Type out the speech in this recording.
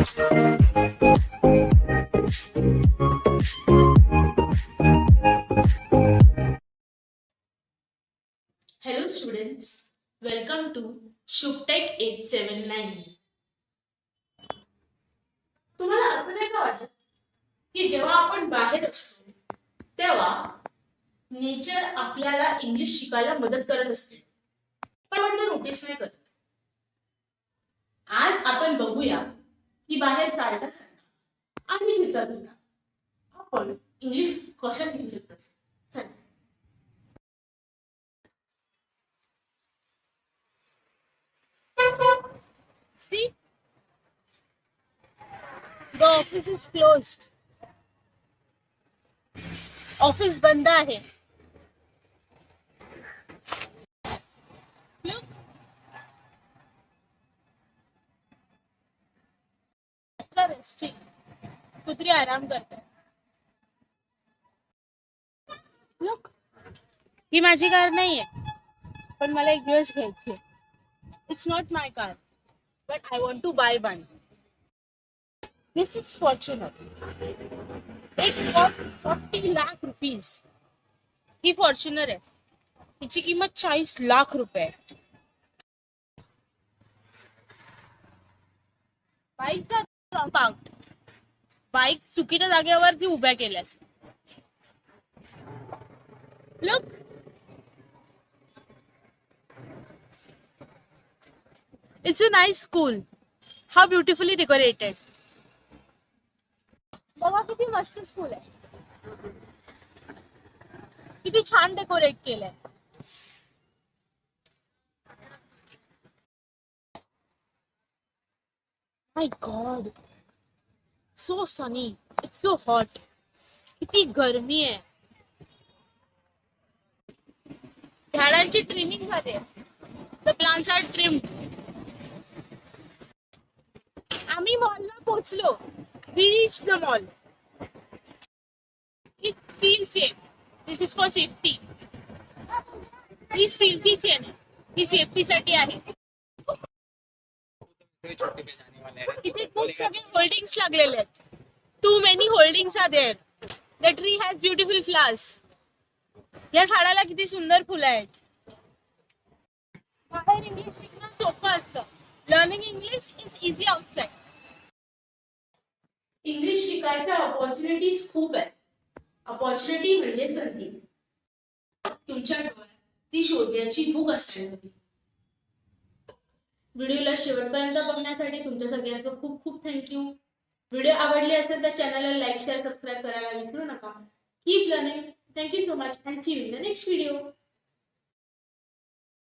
Hello students, welcome to ShubTech 879. तुम्हाला असं नाही का वाटत की जेव्हा आपण बाहेर असतो तेव्हा नेचर आपल्याला इंग्लिश शिकायला मदत करत असते, पण आपण ते नोटीस नाही करत. आज आपण बघूया की बाहेर चालता चालता आणि फिरता फिरता आपण इंग्लिश कसं शिकू शकतो. चला. See, the office is closed. Office बंद आहे. Look, resting. कुत्री आराम करते. Look, ही माझी कार नाहीये, पण मला एक दिवस घ्यायची. It's not my car, but I want to buy one. This is Fortuner. It cost 40 lakh rupees. He Fortuner आहे. हिची किंमत 40 लाख रुपये. बाईकचा पार्क. बाईक चुकीच्या जागेवरती उभ्या केल्यात. Look. It's a nice school. How beautifully decorated. बघा किती मस्त स्कूल आहे. किती छान डेकोरेट केलंय. My God. So sunny. It's so hot. किती गरमी आहे. झाडांची ट्रिमिंग झाली आहे. The plants are trimmed. आम्ही मॉलला पोहोचलो. We reached the mall. It's steel chain. This is for safety. ही स्टीलची चेन आहे. ही सेफ्टीसाठी आहे. इथे खूप सगळे होल्डिंग्स लागलेले आहेत. Too many holdings are there. The tree has beautiful flowers. या झाडाला किती सुंदर फुलं आहेत. बाहेर इंग्लिश शिकणं सोपं असतं. Learning English is easy outside. English शिकायच्या ऑपॉर्च्युनिटीज खूप आहेत. ऑपॉर्च्युनिटी म्हणजे संधी. तुमच्या डोळ्यात ती शोधण्याची भूक असायला हवी. व्हिडिओला शेवटपर्यंत बघण्यासाठी तुमच्या सगळ्यांचं खूप खूप थँक्यू. व्हिडिओ आवडले असेल तर चॅनलला लाईक शेअर सबस्क्राईब करायला विसरू नका. Keep learning. Thank you so much and see you in the next video.